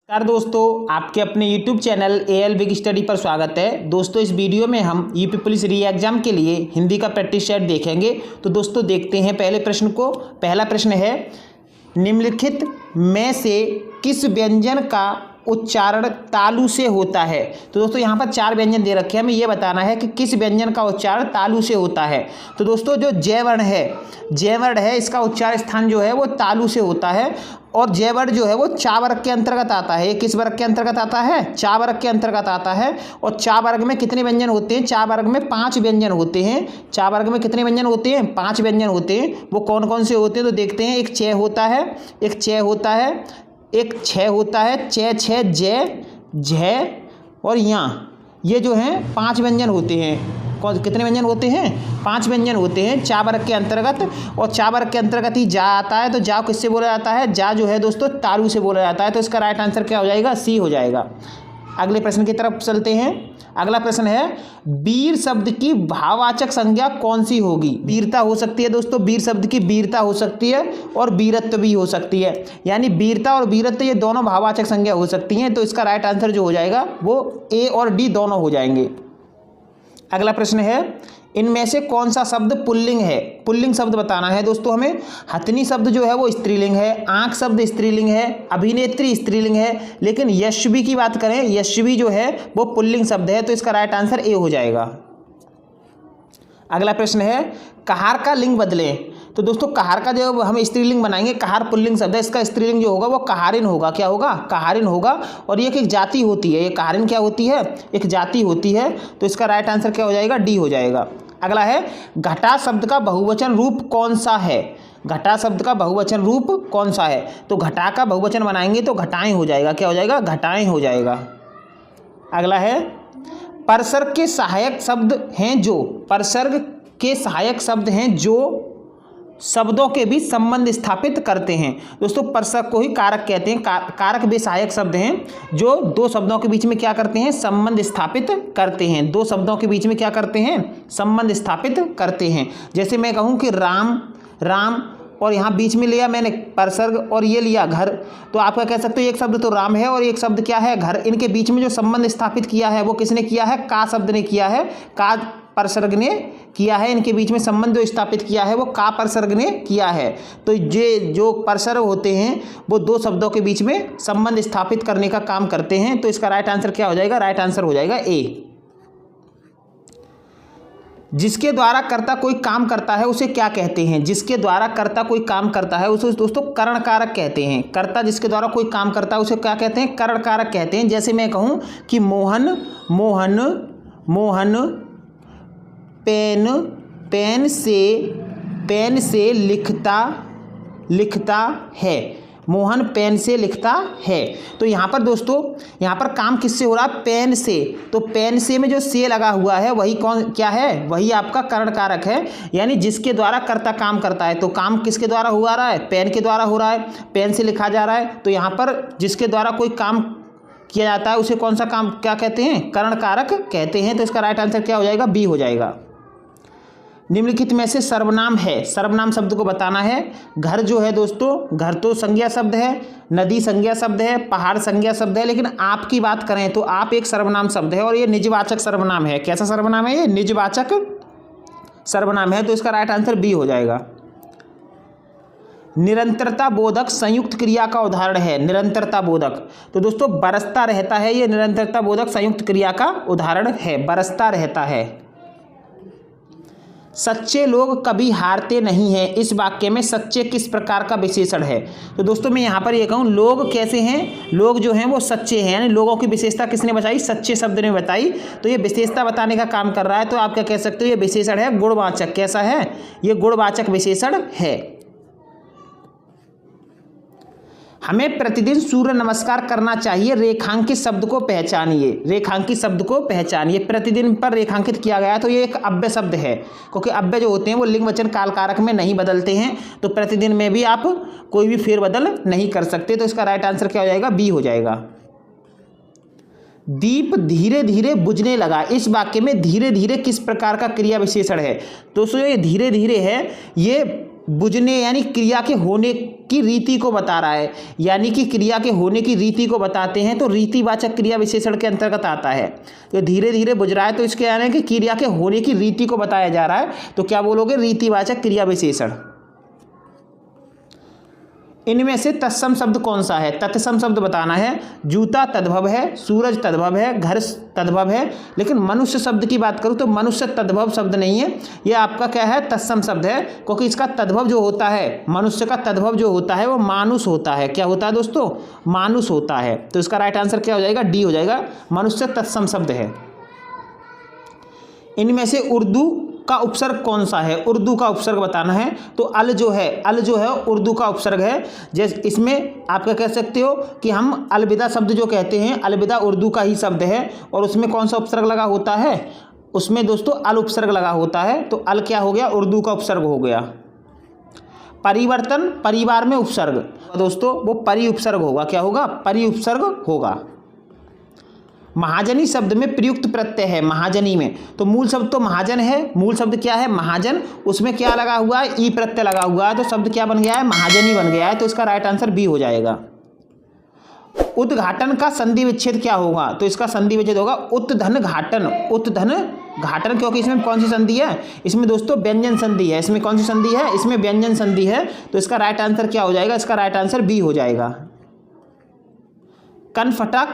नमस्कार दोस्तों, आपके अपने YouTube channel AL big study पर स्वागत है। दोस्तों, इस वीडियो में हम यूपी पुलिस री एग्जाम के लिए हिंदी का प्रैक्टिस सेट देखेंगे। तो दोस्तों देखते हैं पहले प्रश्न को। पहला प्रश्न है, निम्नलिखित में से किस व्यंजन का उच्चारण तालु से होता है। तो दोस्तों यहाँ पर चार व्यंजन दे रखे हैं, हमें ये बताना है कि किस व्यंजन का उच्चारण तालु से होता है। तो दोस्तों जो जय वर्ण है इसका उच्चारण स्थान जो है वो तालु से होता है। और जय वर्ण जो है वो चा वर्ग के अंतर्गत आता है। ये किस वर्ग के अंतर्गत आता है? चा वर्ग के अंतर्गत आता है। और चा वर्ग में कितने व्यंजन होते हैं? चा वर्ग में 5 व्यंजन होते हैं। चा वर्ग में कितने व्यंजन होते हैं? 5 व्यंजन होते हैं। वो कौन कौन से होते हैं तो देखते हैं। एक चय होता है, एक छय होता है, एक छय होता है, चय छय जय झय और यहाँ, ये जो हैं 5 व्यंजन होते हैं। कौन कितने व्यंजन होते हैं? 5 व्यंजन होते हैं चा वर्ग के अंतर्गत। और चा वर्ग के अंतर्गत ही जा आता है। तो जा किससे बोला जाता है? जा जो है दोस्तों तालु से बोला जाता है। तो इसका राइट आंसर क्या हो जाएगा? सी हो जाएगा। अगले प्रश्न की तरफ चलते हैं। अगला प्रश्न है, वीर शब्द की भाववाचक संज्ञा कौन सी होगी? वीरता हो सकती है दोस्तों, वीर शब्द की वीरता हो सकती है और वीरत्व भी हो सकती है। यानी वीरता और वीरत्व ये दोनों भाववाचक संज्ञा हो सकती हैं। तो इसका राइट आंसर जो हो जाएगा वो ए और डी दोनों हो जाएंगे। अगला प्रश्न है, इनमें से कौन सा शब्द पुल्लिंग है? पुल्लिंग शब्द बताना है दोस्तों हमें। हथनी शब्द जो है वो स्त्रीलिंग है, आंख शब्द स्त्रीलिंग है, अभिनेत्री स्त्रीलिंग है, लेकिन यशवी की बात करें, यशवी जो है वो पुल्लिंग शब्द है। तो इसका राइट आंसर ए हो जाएगा। अगला प्रश्न है, कहार का लिंग बदलें। तो दोस्तों कहार का जो हम स्त्रीलिंग बनाएंगे, कहार पुल्लिंग शब्द है, इसका स्त्रीलिंग जो होगा वो कहारिन होगा। क्या होगा? कहारिन होगा। और ये एक जाति होती है। ये कहारिन क्या होती है? एक जाति होती है। तो इसका राइट आंसर क्या हो जाएगा? डी हो जाएगा। अगला है, घटा शब्द का बहुवचन रूप कौन सा है? घटा शब्द का बहुवचन रूप कौन सा है? तो घटा का बहुवचन बनाएंगे तो घटाएं हो जाएगा। क्या हो जाएगा? घटाएं हो जाएगा। अगला है, परसर्ग के सहायक शब्द हैं जो, परसर्ग के सहायक शब्द हैं जो शब्दों के बीच संबंध स्थापित करते हैं। दोस्तों परसर्ग को ही कारक कहते हैं। कारक भी सहायक शब्द हैं जो दो शब्दों के बीच में क्या करते हैं? संबंध स्थापित करते हैं। दो शब्दों के बीच में क्या करते हैं? संबंध स्थापित करते हैं। जैसे मैं कहूँ कि राम, राम और यहाँ बीच में लिया मैंने परसर्ग और ये लिया घर, तो आप क्या कह सकते हो? एक शब्द तो राम है और एक शब्द क्या है? घर। इनके बीच में जो संबंध स्थापित किया है वो किसने किया है? का शब्द ने किया है। का परसर्ग ने किया है। इनके बीच में संबंध जो स्थापित किया है वो का परसर्ग ने किया है। तो ये जो परसर्ग होते हैं वो दो शब्दों के बीच में संबंध स्थापित करने का काम करते हैं। तो इसका राइट आंसर क्या हो जाएगा? राइट आंसर हो जाएगा ए। जिसके द्वारा कर्ता कोई काम करता है उसे क्या कहते हैं? जिसके द्वारा कर्ता कोई काम करता है उसे दोस्तों करण कारक कहते हैं। कर्ता जिसके द्वारा कोई काम करता है उसे क्या कहते हैं? करण कारक कहते हैं। जैसे मैं कहूँ कि मोहन, मोहन, मोहन पेन से लिखता है। मोहन पेन से लिखता है। तो यहाँ पर दोस्तों, यहाँ पर काम किससे हो रहा है? पेन से। तो पेन से में जो से लगा हुआ है वही कौन क्या है? वही आपका करण कारक है। यानी जिसके द्वारा कर्ता काम करता है। तो काम किसके द्वारा हुआ रहा है? पेन के द्वारा हो रहा है। पेन से लिखा जा रहा है। तो यहाँ पर जिसके द्वारा कोई काम किया जाता है उसे कौन सा काम क्या कहते हैं? करण कारक कहते हैं। तो इसका राइट आंसर क्या हो जाएगा? बी हो जाएगा। निम्नलिखित में से सर्वनाम है। सर्वनाम शब्द को बताना है। घर जो है दोस्तों, घर तो संज्ञा शब्द है, नदी संज्ञा शब्द है, पहाड़ संज्ञा शब्द है, लेकिन आप की बात करें तो आप एक सर्वनाम शब्द है और ये निजवाचक सर्वनाम है। कैसा सर्वनाम है? ये निजवाचक सर्वनाम है। तो इसका राइट आंसर बी हो जाएगा। निरंतरता बोधक संयुक्त क्रिया का उदाहरण है। निरंतरता बोधक, तो दोस्तों बरसता रहता है, ये निरंतरता बोधक संयुक्त क्रिया का उदाहरण है। बरसता रहता है। सच्चे लोग कभी हारते नहीं हैं। इस वाक्य में सच्चे किस प्रकार का विशेषण है? तो दोस्तों मैं यहाँ पर ये कहूँ, लोग कैसे हैं? लोग जो हैं वो सच्चे हैं। यानी लोगों की विशेषता किसने बताई? सच्चे शब्द ने बताई। तो ये विशेषता बताने का काम कर रहा है। तो आप क्या कह सकते हो? ये विशेषण है गुणवाचक। कैसा है? ये गुणवाचक विशेषण है। हमें प्रतिदिन सूर्य नमस्कार करना चाहिए। रेखांकित शब्द को पहचानिए। रेखांकित शब्द को पहचानिए। प्रतिदिन पर रेखांकित किया गया तो ये एक अव्यय शब्द है, क्योंकि अव्यय जो होते हैं वो लिंग वचन काल कारक में नहीं बदलते हैं। तो प्रतिदिन में भी आप कोई भी फेरबदल नहीं कर सकते। तो इसका राइट आंसर क्या हो जाएगा? बी हो जाएगा। दीप धीरे धीरे बुझने लगा। इस वाक्य में धीरे धीरे किस प्रकार का क्रिया विशेषण है? दोस्तों ये धीरे धीरे है, ये बुझने यानी क्रिया के होने की रीति को बता रहा है, यानी कि क्रिया के होने की रीति को बताते हैं तो रीतिवाचक क्रिया विशेषण के अंतर्गत आता है। तो धीरे धीरे बुझ रहा है तो इसके यानी कि क्रिया के होने की रीति को बताया जा रहा है, तो क्या बोलोगे? रीतिवाचक क्रिया विशेषण। इनमें से तत्सम शब्द कौन सा है? तत्सम शब्द बताना है। जूता तद्भव है, सूरज तद्भव है, घर तद्भव है, लेकिन मनुष्य शब्द की बात करूं तो मनुष्य तद्भव शब्द नहीं है, यह आपका क्या है? तत्सम शब्द है, क्योंकि इसका तद्भव जो होता है, मनुष्य का तद्भव जो होता है वो मानुष होता है। क्या होता है दोस्तों? मानुष होता है। तो इसका राइट आंसर क्या हो जाएगा? डी हो जाएगा। मनुष्य तत्सम शब्द है। इनमें से उर्दू का उपसर्ग कौन सा है? उर्दू का उपसर्ग बताना है। तो अल जो है उर्दू का उपसर्ग है। जैसे इसमें आप क्या कह सकते हो कि हम अलविदा शब्द जो कहते हैं, अलविदा उर्दू का ही शब्द है, और उसमें कौन सा उपसर्ग लगा होता है? उसमें दोस्तों अल उपसर्ग लगा होता है। तो अल क्या हो गया? उर्दू का उपसर्ग हो गया। परिवर्तन, परिवार में उपसर्ग दोस्तों वो परि उपसर्ग होगा। क्या होगा? परि उपसर्ग होगा। महाजनी शब्द में प्रयुक्त प्रत्यय है, महाजनी में, तो मूल शब्द तो महाजन है। मूल शब्द क्या है? महाजन। उसमें क्या लगा हुआ है? ई प्रत्यय लगा हुआ है, तो शब्द क्या बन गया है? महाजनी बन गया है। तो इसका राइट आंसर बी हो जाएगा। उद्घाटन का संधि विच्छेद क्या होगा? तो इसका संधि विच्छेद होगा उत्धन घाटन। उत्धन घाटन, क्योंकि इसमें कौन सी संधि है? इसमें दोस्तों व्यंजन संधि है। इसमें कौन सी संधि है? इसमें व्यंजन संधि है। तो इसका राइट आंसर क्या हो जाएगा? इसका राइट आंसर बी हो जाएगा। कनफटा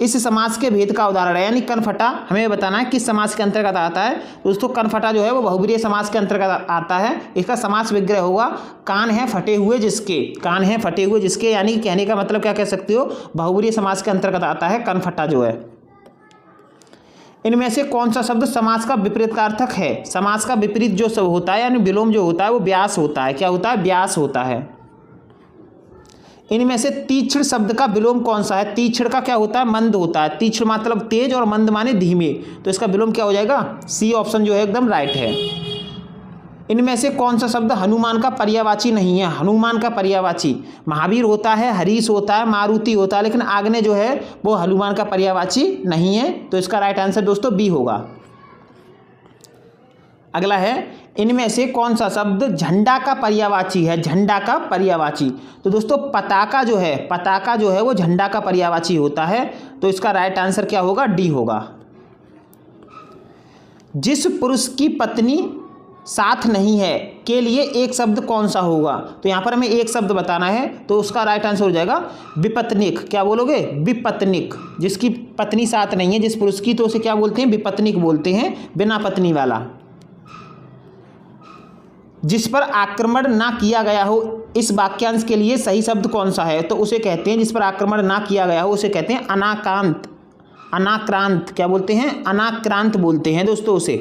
इस समास के भेद का उदाहरण है, यानी कनफटा हमें बताना है किस समास के अंतर्गत आता है। दोस्तों कनफटा जो है वो बहुब्रीहि समास के अंतर्गत आता है। इसका समास विग्रह होगा कान है फटे हुए जिसके। कान है फटे हुए जिसके, यानी कि कहने का मतलब क्या कह सकते हो? बहुब्रीहि समास के अंतर्गत आता है कनफटा जो है। इनमें से कौन सा शब्द समास का विपरीतार्थक है? समास का विपरीत जो सब होता है यानी विलोम जो होता है वो व्यास होता है। क्या होता है? व्यास होता है। इनमें से तीक्ष्ण शब्द का विलोम कौन सा है? तीक्ष्ण का क्या होता है? मंद होता है। तीक्ष्ण मतलब तेज और मंद माने धीमे, तो इसका विलोम क्या हो जाएगा? सी ऑप्शन जो है एकदम राइट है। इनमें से कौन सा शब्द हनुमान का पर्यायवाची नहीं है? हनुमान का पर्यायवाची महावीर होता है, हरीश होता है, मारुति होता है, लेकिन आग्नेय जो है वो हनुमान का पर्यायवाची नहीं है। तो इसका राइट आंसर दोस्तों बी होगा। अगला है, इनमें से कौन सा शब्द झंडा का पर्यायवाची है? झंडा का पर्यायवाची, तो दोस्तों पताका जो है वो झंडा का पर्यायवाची होता है। तो इसका राइट आंसर क्या होगा? डी होगा। जिस पुरुष की पत्नी साथ नहीं है के लिए एक शब्द कौन सा होगा? तो यहाँ पर हमें एक शब्द बताना है, तो उसका राइट आंसर हो जाएगा विपत्निक। क्या बोलोगे? विपत्निक। जिसकी पत्नी साथ नहीं है, जिस पुरुष की, तो उसे क्या बोलते हैं? विपत्निक बोलते हैं, बिना पत्नी वाला। जिस पर आक्रमण ना किया गया हो, इस वाक्यांश के लिए सही शब्द कौन सा है? तो उसे कहते हैं, जिस पर आक्रमण ना किया गया हो उसे कहते हैं अनाक्रांत। अनाक्रांत क्या बोलते हैं? अनाक्रांत बोलते हैं दोस्तों उसे।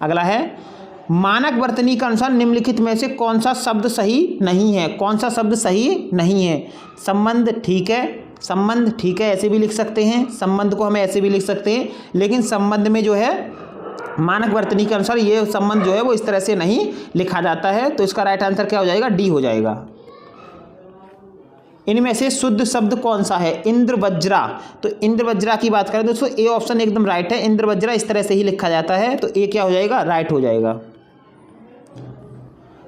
अगला है, मानक वर्तनी के अनुसार निम्नलिखित में से कौन सा शब्द सही नहीं है? कौन सा शब्द सही नहीं है? संबंध ठीक है, संबंध ठीक है, ऐसे भी लिख सकते हैं। संबंध को हमें ऐसे भी लिख सकते हैं, लेकिन संबंध में जो है मानक वर्तनी के अनुसार ये संबंध जो है वो इस तरह से नहीं लिखा जाता है। तो इसका राइट आंसर क्या हो जाएगा? डी हो जाएगा। इनमें से शुद्ध शब्द कौन सा है? इंद्रवज्रा। तो इंद्रवज्रा की बात करें दोस्तों ए ऑप्शन एकदम राइट है। इंद्रवज्रा इस तरह से ही लिखा जाता है, तो ए क्या हो जाएगा? राइट हो जाएगा।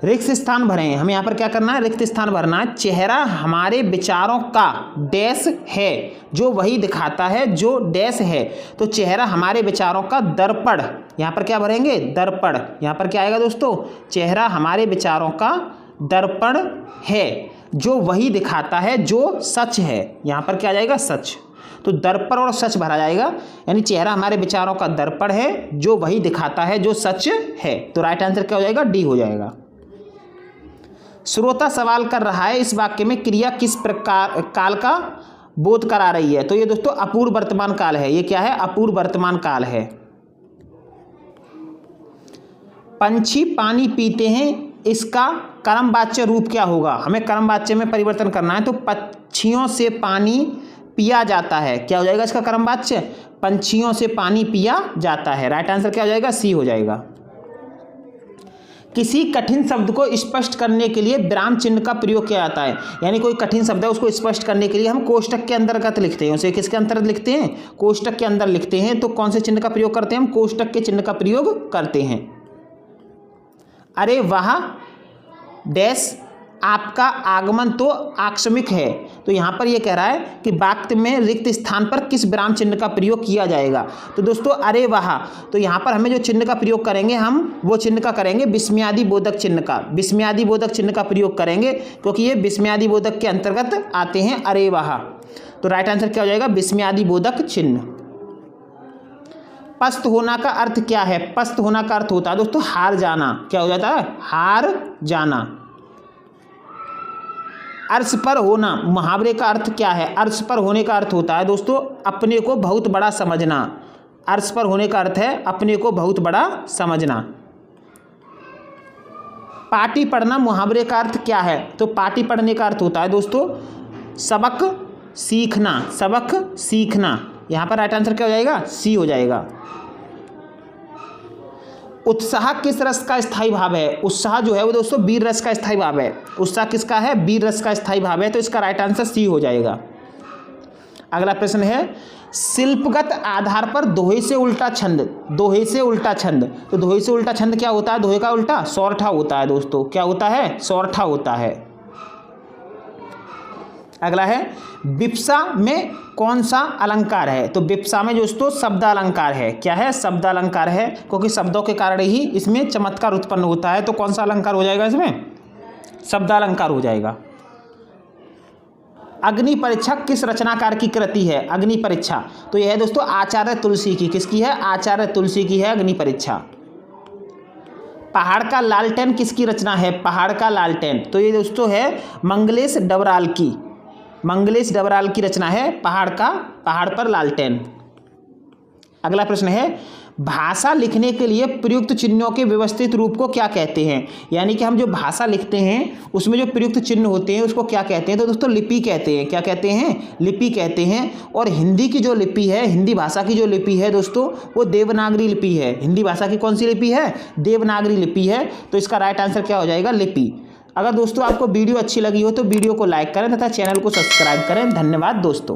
रिक्त स्थान भरें, हमें यहाँ पर क्या करना है? रिक्त स्थान भरना है। चेहरा हमारे विचारों का डैश है जो वही दिखाता है जो डैश है। तो चेहरा हमारे विचारों का दर्पण, यहाँ पर क्या भरेंगे? दर्पण। यहाँ पर क्या आएगा दोस्तों? चेहरा हमारे विचारों का दर्पण है जो वही दिखाता है जो सच है। यहाँ पर क्या आ जाएगा? सच। तो दर्पण और सच भरा जाएगा, यानी चेहरा हमारे विचारों का दर्पण है जो वही दिखाता है जो सच है। तो राइट आंसर क्या हो जाएगा? डी हो जाएगा। श्रोता सवाल कर रहा है, इस वाक्य में क्रिया किस प्रकार काल का बोध करा रही है? तो ये दोस्तों अपूर्व वर्तमान काल है। ये क्या है? अपूर्व वर्तमान काल है। पंछी पानी पीते हैं, इसका कर्मवाच्य रूप क्या होगा? हमें कर्मवाच्य में परिवर्तन करना है। तो पक्षियों से पानी पिया जाता है, क्या हो जाएगा इसका कर्मवाच्य? पंछियों से पानी पिया जाता है। राइट आंसर क्या हो जाएगा? सी हो जाएगा। किसी कठिन शब्द को स्पष्ट करने के लिए विराम चिन्ह का प्रयोग किया जाता है, यानी कोई कठिन शब्द है उसको स्पष्ट करने के लिए हम कोष्टक के अंतर्गत लिखते हैं। उसे किसके अंतर्गत लिखते हैं? कोष्टक के अंदर लिखते हैं। तो कौन से चिन्ह का प्रयोग करते हैं? हम कोष्टक के चिन्ह का प्रयोग करते हैं। अरे वाह डैश आपका आगमन तो आकस्मिक है। तो यहाँ पर ये कह रहा है कि वाक्य में रिक्त स्थान पर किस विराम चिन्ह का प्रयोग किया जाएगा। तो दोस्तों अरे वाह, तो यहाँ पर हमें जो चिन्ह का प्रयोग करेंगे हम वो चिन्ह का करेंगे विस्मयादि बोधक चिन्ह का, विस्मयादि बोधक चिन्ह का प्रयोग करेंगे क्योंकि ये विस्मयादि बोधक के अंतर्गत आते हैं अरे वाह। तो राइट आंसर क्या हो जाएगा, विस्मयादि बोधक चिन्ह। पस्त होना का अर्थ क्या है, पस्त होना का अर्थ होता है दोस्तों हार जाना। क्या हो जाता है, हार जाना। अर्श पर होना, मुहावरे का अर्थ क्या है, अर्श पर होने का अर्थ होता है दोस्तों अपने को बहुत बड़ा समझना। अर्श पर होने का अर्थ है अपने को बहुत बड़ा समझना। पाटी पढ़ना मुहावरे का अर्थ क्या है, तो पाटी पढ़ने का अर्थ होता है दोस्तों सबक सीखना, सबक सीखना। यहाँ पर राइट आंसर क्या हो जाएगा, सी हो जाएगा। उत्साह किस रस का स्थायी भाव है, उत्साह जो है वो दोस्तों वीर रस का स्थायी भाव है। उत्साह किसका है, वीर रस का स्थायी भाव है। तो इसका राइट आंसर सी हो जाएगा। अगला प्रश्न है शिल्पगत आधार पर दोहे से उल्टा छंद, दोहे से उल्टा छंद। तो दोहे से उल्टा छंद क्या होता है, दोहे का उल्टा सौरठा होता है दोस्तों। क्या होता है, सौरठा होता है। अगला है विप्सा में कौन सा अलंकार है, तो विप्सा में दोस्तों शब्द अलंकार है। क्या है, शब्द अलंकार है क्योंकि शब्दों के कारण ही इसमें चमत्कार उत्पन्न होता है। तो कौन सा अलंकार हो जाएगा इसमें, शब्द अलंकार हो जाएगा। अग्नि परीक्षा किस रचनाकार की कृति है, अग्नि परीक्षा तो यह है दोस्तों आचार्य तुलसी की, किसकी है, आचार्य तुलसी की है अग्नि परीक्षा। पहाड़ का लालटेन किसकी रचना है, पहाड़ का लालटेन तो ये दोस्तों है मंगलेश डबराल की, मंगलेश डबराल की रचना है पहाड़ पर लालटेन। अगला प्रश्न है भाषा लिखने के लिए प्रयुक्त चिन्हों के व्यवस्थित रूप को क्या कहते हैं, यानी कि हम जो भाषा लिखते हैं उसमें जो प्रयुक्त चिन्ह होते हैं उसको क्या कहते हैं, तो दोस्तों लिपि कहते हैं। क्या कहते हैं, लिपि कहते हैं। और हिंदी की जो लिपि है, हिंदी भाषा की जो लिपि है दोस्तों वो देवनागरी लिपि है। हिंदी भाषा की कौन सी लिपि है, देवनागरी लिपि है। तो इसका राइट आंसर क्या हो जाएगा, लिपि। अगर दोस्तों आपको वीडियो अच्छी लगी हो तो वीडियो को लाइक करें तथा चैनल को सब्सक्राइब करें। धन्यवाद दोस्तों।